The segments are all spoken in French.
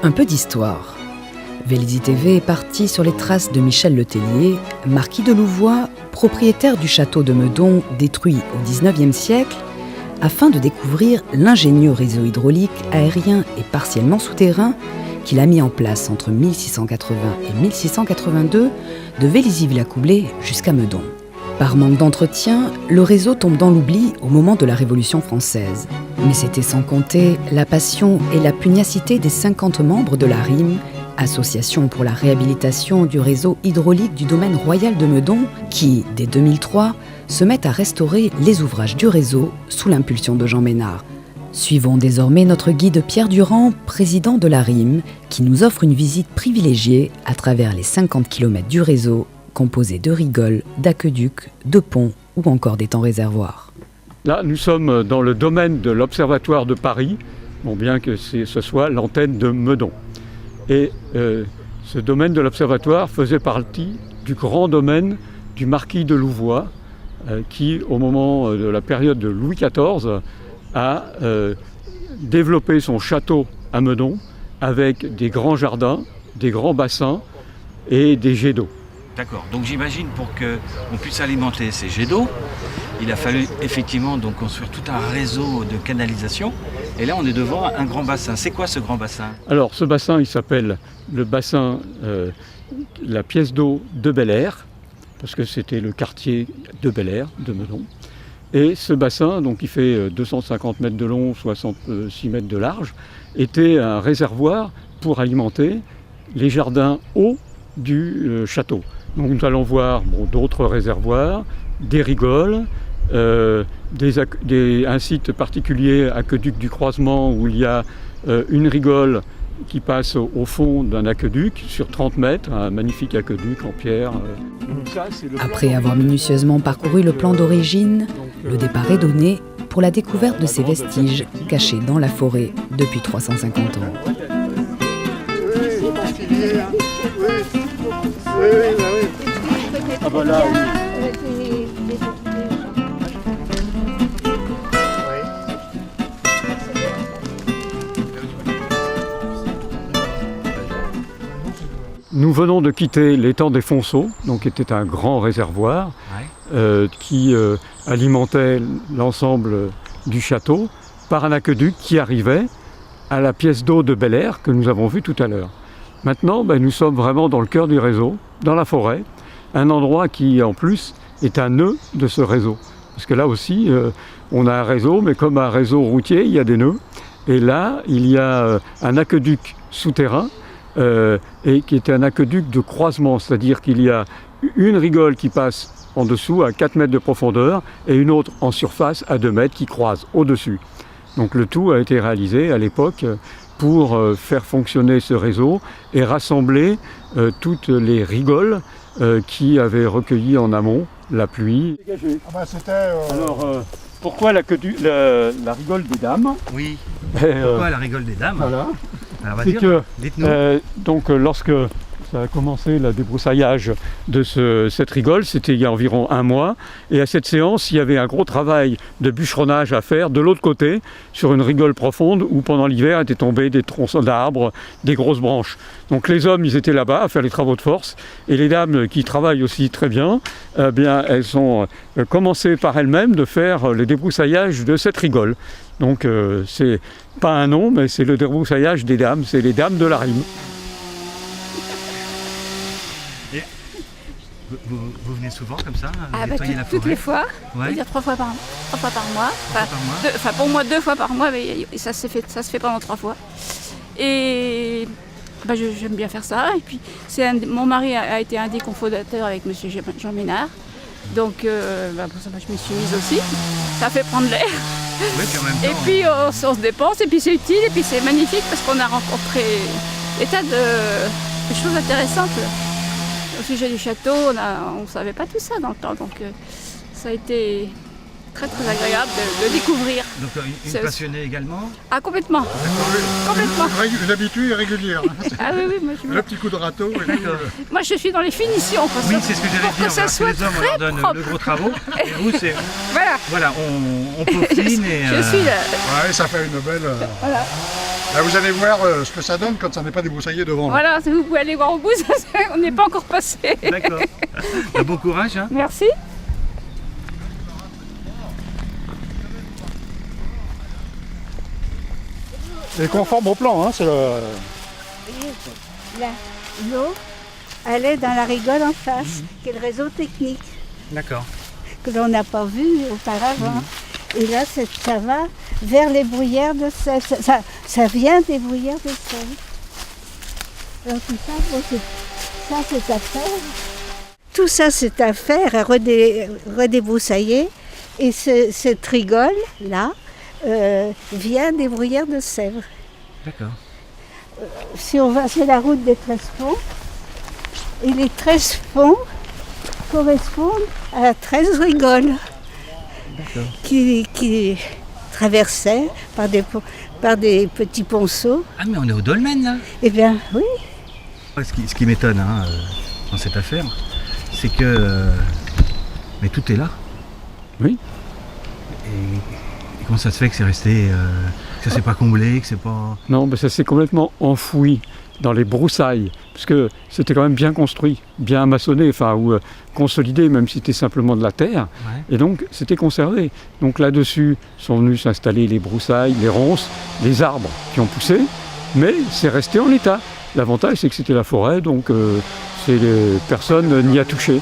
Un peu d'histoire. Vélizy TV est parti sur les traces de Michel Letellier, marquis de Louvois, propriétaire du château de Meudon détruit au XIXe siècle, afin de découvrir l'ingénieux réseau hydraulique aérien et partiellement souterrain qu'il a mis en place entre 1680 et 1682 de Vélizy-Villacoublay jusqu'à Meudon. Par manque d'entretien, le réseau tombe dans l'oubli au moment de la Révolution française. Mais c'était sans compter la passion et la pugnacité des 50 membres de la RIM, Association pour la réhabilitation du réseau hydraulique du domaine royal de Meudon, qui, dès 2003, se met à restaurer les ouvrages du réseau sous l'impulsion de Jean Ménard. Suivons désormais notre guide Pierre Durand, président de la RIM, qui nous offre une visite privilégiée à travers les 50 km du réseau, composé de rigoles, d'aqueducs, de ponts ou encore d'étangs réservoirs. Là, nous sommes dans le domaine de l'Observatoire de Paris, bon, bien que ce soit l'antenne de Meudon. Et ce domaine de l'Observatoire faisait partie du grand domaine du marquis de Louvois, qui, au moment de la période de Louis XIV, a développé son château à Meudon avec des grands jardins, des grands bassins et des jets d'eau. D'accord, donc j'imagine pour qu'on puisse alimenter ces jets d'eau, il a fallu effectivement donc construire tout un réseau de canalisation. Et là on est devant un grand bassin. C'est quoi ce grand bassin? Alors ce bassin il s'appelle le bassin, la pièce d'eau de Bel-Air, parce que c'était le quartier de Bel-Air, de Meudon. Et ce bassin, donc il fait 250 mètres de long, 66 mètres de large, était un réservoir pour alimenter les jardins hauts du château. Donc nous allons voir d'autres réservoirs, des rigoles, un site particulier, aqueduc du croisement, où il y a une rigole qui passe au fond d'un aqueduc sur 30 mètres, un magnifique aqueduc en pierre. Après avoir minutieusement parcouru le plan d'origine, le départ est donné pour la découverte de ces vestiges cachés dans la forêt depuis 350 ans. Ah bah là, oui. Nous venons de quitter l'étang des Fonceaux, donc qui était un grand réservoir qui alimentait l'ensemble du château par un aqueduc qui arrivait à la pièce d'eau de Bel-Air que nous avons vue tout à l'heure. Maintenant, nous sommes vraiment dans le cœur du réseau, dans la forêt, un endroit qui en plus est un nœud de ce réseau. Parce que là aussi, on a un réseau, mais comme un réseau routier, il y a des nœuds. Et là, il y a un aqueduc souterrain, et qui est un aqueduc de croisement, c'est-à-dire qu'il y a une rigole qui passe en dessous à 4 mètres de profondeur et une autre en surface à 2 mètres qui croise au-dessus. Donc le tout a été réalisé à l'époque pour faire fonctionner ce réseau et rassembler toutes les rigoles qui avaient recueilli en amont la pluie. Alors, pourquoi la rigole des dames? Oui, pourquoi la rigole des dames? Voilà. Alors, c'est que donc lorsque ça a commencé le débroussaillage de cette rigole, c'était il y a environ 1 mois, et à cette séance, il y avait un gros travail de bûcheronnage à faire de l'autre côté, sur une rigole profonde où pendant l'hiver étaient tombés des tronçons d'arbres, des grosses branches. Donc les hommes, ils étaient là-bas à faire les travaux de force, et les dames qui travaillent aussi très bien, elles ont commencé par elles-mêmes de faire le débroussaillage de cette rigole. Donc c'est pas un nom, mais c'est le débroussaillage des dames, c'est les dames de la RIM. Vous venez souvent comme ça nettoyer la forêt? Toutes les fois, ouais. Je veux dire 3 fois par mois. Pour moi 2 fois par mois, mais ça se fait pendant 3 fois. Et j'aime bien faire ça. Et puis mon mari a été un des cofondateurs avec M. Jean Ménard. Donc pour ça, je me suis mise aussi. Ça fait prendre l'air. Oui, et puis on se dépense, et puis c'est utile, et puis c'est magnifique parce qu'on a rencontré des tas de choses intéressantes. Au sujet du château, on ne savait pas tout ça dans le temps, donc ça a été très très agréable de découvrir. Donc une passionnée également? Ah, complètement. Complètement. Une habituée régulière. Ah oui, moi je le petit coup de râteau. Moi je suis dans les finitions. Oui, c'est ce que j'allais dire. Que ça soit les hommes, on leur donne propre. le gros travaux. Et vous, c'est... Voilà, on peaufine et... Je suis là. Ouais, ça fait une belle... Voilà. Là, vous allez voir ce que ça donne quand ça n'est pas débroussaillé devant. Voilà, vous pouvez aller voir au bout, on n'est pas encore passé. D'accord. Bon courage. Hein. Merci. Et conforme au plan, hein, c'est le... Là, l'eau, elle est dans la rigole en face, qui est le réseau technique, D'accord. que l'on n'a pas vu auparavant. Et là, ça va vers les bruyères de sel. Ça vient des bruyères de sel. Alors tout ça, bon, c'est à faire. Tout ça, c'est à faire, à redébroussailler. Et cette rigole-là vient des bruyères de sèvres. D'accord. Si on va sur la route des 13 ponts, et les 13 ponts correspondent à 13 rigoles qui traversaient par des petits ponceaux. Ah mais on est au dolmen là. Eh bien oui, Ce qui m'étonne dans cette affaire, c'est que mais tout est là. Oui. Et comment ça se fait que c'est resté, que ça s'est pas comblé, que c'est pas... Non, mais ça s'est complètement enfoui dans les broussailles, parce que c'était quand même bien construit, bien maçonné, ou consolidé, même si c'était simplement de la terre, et donc c'était conservé. Donc là-dessus sont venus s'installer les broussailles, les ronces, les arbres qui ont poussé, mais c'est resté en état. L'avantage, c'est que c'était la forêt, donc personne n'y a touché.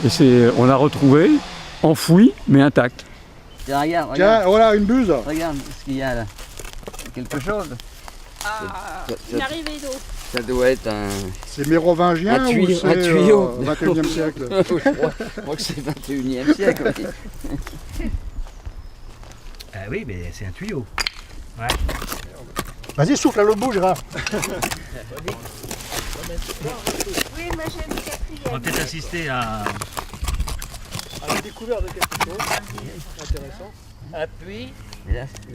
Et on l'a retrouvé enfoui, mais intact. Tiens, regarde, Tiens, voilà, une buse. regarde ce qu'il y a là. Quelque chose. Ah, une arrivée d'eau. Ça doit être un... C'est mérovingien Un tuyau, ou c'est un tuyau. 21e siècle? je crois que c'est 21e siècle. Oui. Ah oui, mais c'est un tuyau. Vas-y, souffle à l'autre bout, Gérard. On va peut-être assister à... la découverte de quelque chose intéressant. Appui.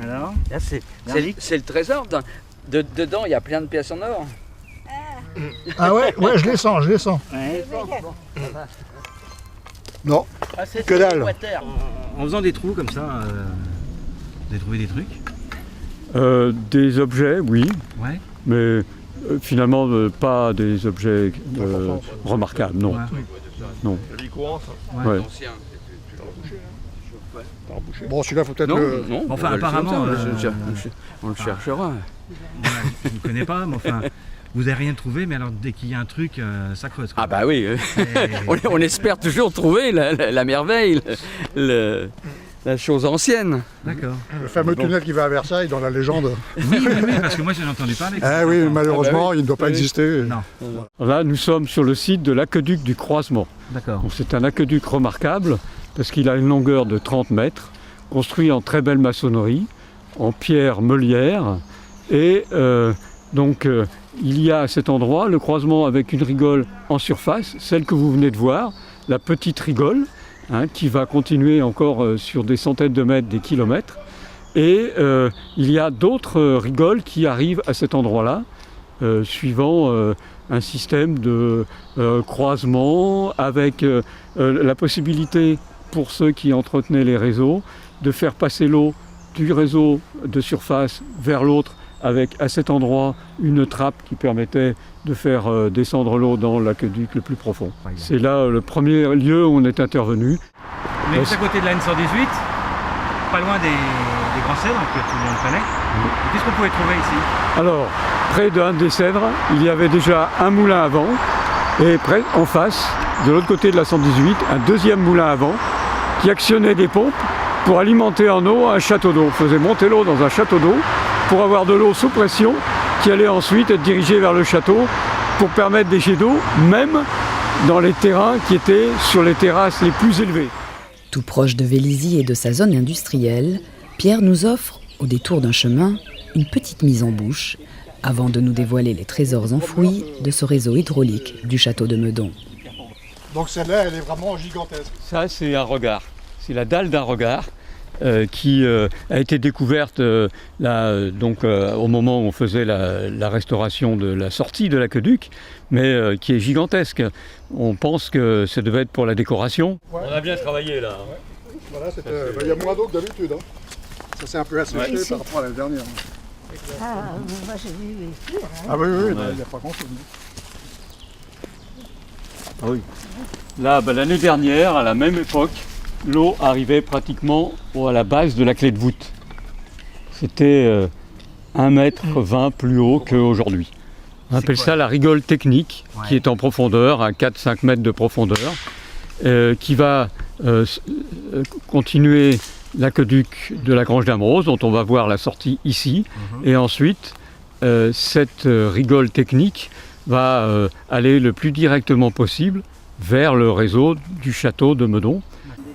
Alors Là, c'est le trésor. Dedans, il y a plein de pièces en or. Ah ouais, je les sens, Ouais. Non, que dalle. En faisant des trous comme ça, vous avez trouvé des trucs? Des objets, oui, Ouais. mais finalement pas des objets remarquables, non. Ouais. Non. Ouais. Ouais. Bon, celui-là, faut peut-être Non, le... non. Enfin, on va le apparemment, faire, on le cherchera. Je ne connais pas, mais enfin, vous n'avez rien trouvé, mais alors dès qu'il y a un truc, ça creuse. Quoi. Ah bah oui, on espère toujours trouver la merveille, la chose ancienne. D'accord. Le fameux tunnel qui va à Versailles dans la légende. Oui, parce que moi j'en ai entendu parler. Ah oui, malheureusement, Ah bah oui. il ne doit pas exister. Non. Là, nous sommes sur le site de l'aqueduc du Croisement. D'accord. Donc, c'est un aqueduc remarquable parce qu'il a une longueur de 30 mètres, construit en très belle maçonnerie, en pierre meulière. Et il y a à cet endroit le croisement avec une rigole en surface, celle que vous venez de voir, la petite rigole, qui va continuer encore sur des centaines de mètres, des kilomètres. Et il y a d'autres rigoles qui arrivent à cet endroit-là, suivant un système de croisement avec la possibilité pour ceux qui entretenaient les réseaux de faire passer l'eau du réseau de surface vers l'autre avec à cet endroit une trappe qui permettait de faire descendre l'eau dans l'aqueduc le plus profond. C'est là le premier lieu où on est intervenu. On est juste à côté de la N118, pas loin des grands cèdres que tout le monde connaît. Qu'est-ce qu'on pouvait trouver ici? Alors, près d'un des cèdres, il y avait déjà un moulin à vent et près, en face, de l'autre côté de la 118, un deuxième moulin à vent qui actionnait des pompes pour alimenter en eau un château d'eau. On faisait monter l'eau dans un château d'eau pour avoir de l'eau sous pression qui allait ensuite être dirigée vers le château pour permettre des jets d'eau, même dans les terrains qui étaient sur les terrasses les plus élevées. Tout proche de Vélizy et de sa zone industrielle, Pierre nous offre, au détour d'un chemin, une petite mise en bouche avant de nous dévoiler les trésors enfouis de ce réseau hydraulique du château de Meudon. Donc celle-là, elle est vraiment gigantesque. Ça, c'est un regard. C'est la dalle d'un regard qui a été découverte au moment où on faisait la restauration de la sortie de l'aqueduc, mais qui est gigantesque. On pense que ça devait être pour la décoration. Ouais. On a bien travaillé là. Voilà, il y a moins d'eau que d'habitude. Ça s'est un peu asséché par rapport à la dernière. Ah, moi j'ai vu ici. Ah oui, oui, il n'y a pas grand-chose. Ah oui. Là, l'année dernière, à la même époque, l'eau arrivait pratiquement à la base de la clé de voûte. C'était 1,20 m plus haut qu'aujourd'hui. On appelle ça la rigole technique, qui est en profondeur, à 4-5 mètres de profondeur, qui va continuer l'aqueduc de la Grange d'Amrose, dont on va voir la sortie ici. Et ensuite, cette rigole technique va aller le plus directement possible vers le réseau du château de Meudon.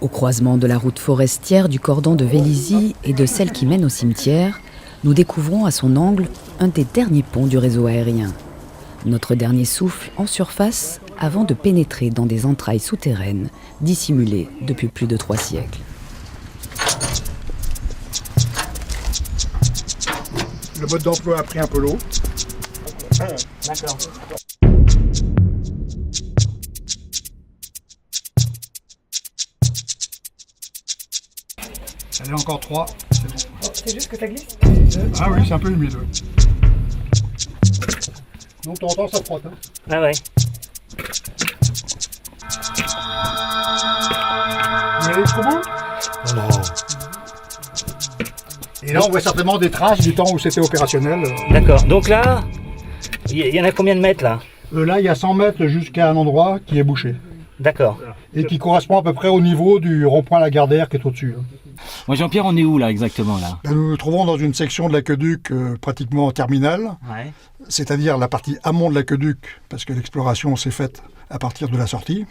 Au croisement de la route forestière du cordon de Vélizy et de celle qui mène au cimetière, nous découvrons à son angle un des derniers ponts du réseau aérien. Notre dernier souffle en surface avant de pénétrer dans des entrailles souterraines dissimulées depuis plus de 3 siècles. Le mode d'emploi a pris un peu l'eau. D'accord. Elle est encore 3. C'est juste que ça glisse. Ah oui, c'est un peu humide. Oui. Donc, de temps en temps, ça frotte. Hein. Ah ouais. Vous allez jusqu'au bout ? Non. Et là, on voit certainement des traces du temps où c'était opérationnel. D'accord. Donc là, il y en a combien de mètres là ? Là, il y a 100 mètres jusqu'à un endroit qui est bouché. D'accord. Et qui correspond à peu près au niveau du rond-point Lagardère qui est au-dessus. Moi, Jean-Pierre, on est où là exactement là ? Là, nous nous trouvons dans une section de l'aqueduc pratiquement terminale, Ouais. c'est-à-dire la partie amont de l'aqueduc, parce que l'exploration s'est faite à partir de la sortie.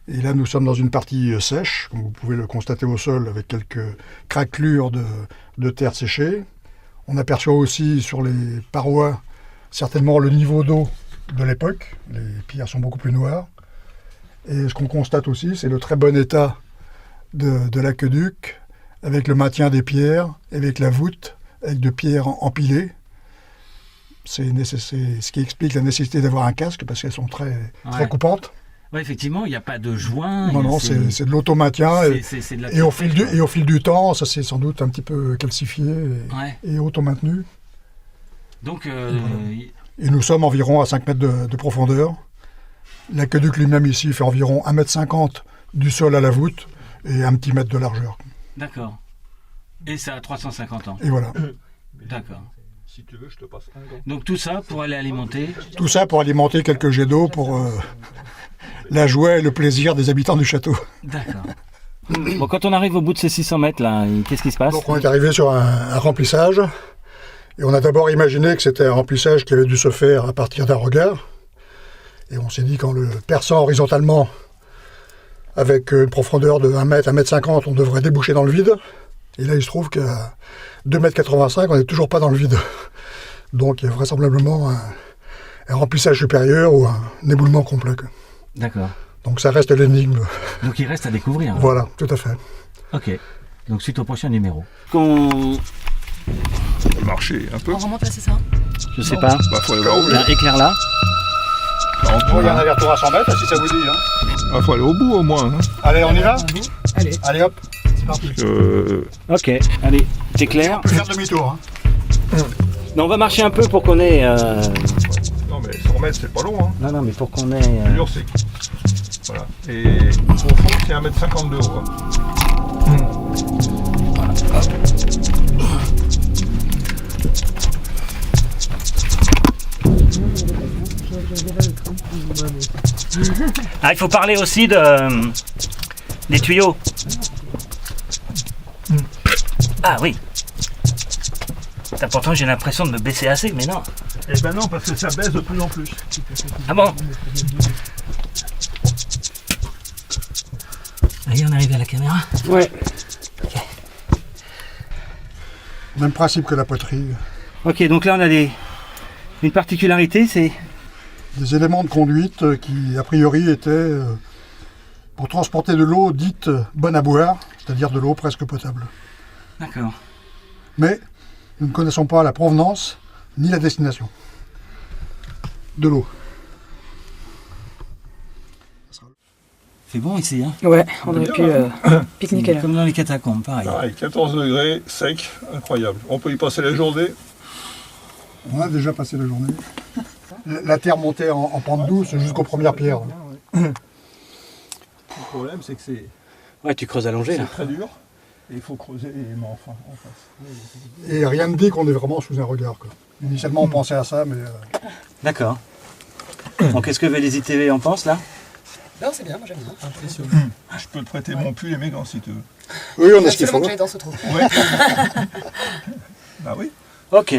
Et là, nous sommes dans une partie sèche, comme vous pouvez le constater au sol, avec quelques craquelures de terre séchée. On aperçoit aussi sur les parois certainement le niveau d'eau de l'époque. Les pierres sont beaucoup plus noires. Et ce qu'on constate aussi, c'est le très bon état de l'aqueduc, avec le maintien des pierres, avec la voûte, avec de pierres empilées. C'est ce qui explique la nécessité d'avoir un casque, parce qu'elles sont très coupantes. Ouais, effectivement, il n'y a pas de joint. Non, c'est de l'automaintien. C'est de la Et au fil du temps, ça s'est sans doute un petit peu calcifié et auto-maintenu. Donc, Et nous sommes environ à 5 mètres de profondeur. L'aqueduc lui-même ici fait environ 1,50 m du sol à la voûte et un petit mètre de largeur. D'accord. Et ça a 350 ans. Et voilà. D'accord. Si tu veux, je te passe un gant. Donc tout ça pour aller alimenter. Tout ça pour alimenter quelques jets d'eau pour la joie et le plaisir des habitants du château. D'accord. Bon, quand on arrive au bout de ces 600 mètres là, qu'est-ce qui se passe ? Donc on est arrivé sur un remplissage. Et on a d'abord imaginé que c'était un remplissage qui avait dû se faire à partir d'un regard. Et on s'est dit qu'en le perçant horizontalement, avec une profondeur de 1 mètre, 1,50 m, on devrait déboucher dans le vide. Et là, il se trouve qu'à 2,85 m, on n'est toujours pas dans le vide. Donc il y a vraisemblablement un remplissage supérieur ou un éboulement complet. D'accord. Donc ça reste l'énigme. Donc il reste à découvrir. Voilà, tout à fait. Ok. Donc suite au prochain numéro. Marcher un peu. On remonte là, c'est ça ? Je sais pas. Bah, faut aller voir où. Éclair là. Il y a un aller-retour à 100 mètres, si ça vous dit. Ah, faut aller au bout au moins. Hein. Allez, on y va ? Allez hop, c'est parti. Ok, allez, t'éclaires. On peut faire demi-tour. Non, on va marcher un peu pour qu'on ait... Non mais 100 mètres c'est pas long. Hein. Non, mais pour qu'on ait... Le dur c'est... Voilà. Et au fond c'est 1,50 m de haut. Hein. Voilà, hop. Ah, il faut parler aussi des tuyaux. Ah oui. C'est important, j'ai l'impression de me baisser assez, mais non. Eh ben non, parce que ça baisse de plus en plus. Ah bon? Allez, on arrive à la caméra? Ouais. Okay. Même principe que la poterie. Ok, donc là on a une particularité, c'est... Des éléments de conduite qui, a priori, étaient pour transporter de l'eau dite bonne à boire, c'est-à-dire de l'eau presque potable. D'accord. Mais nous ne connaissons pas la provenance ni la destination de l'eau. C'est bon ici, hein? Ouais, on aurait pu pique-niquer là. Comme dans les catacombes, pareil. Pareil, 14 degrés, sec, incroyable. On peut y passer la journée. On a déjà passé la journée. La terre montait en pente douce jusqu'aux premières pierres. Le problème, c'est que c'est Ouais, tu creuses allongé là. très dur. Et il faut creuser en face. Et rien ne dit qu'on est vraiment sous un regard, quoi. Initialement, on pensait à ça, mais... D'accord. Donc, qu'est-ce que VLZ TV en pense là? Non, c'est bien, moi j'aime bien. Je peux te prêter mon pull et mes gants si tu veux. Oui, on a ce qu'il faut. Que les dents se trouvent. Ouais. Bah oui. Ok.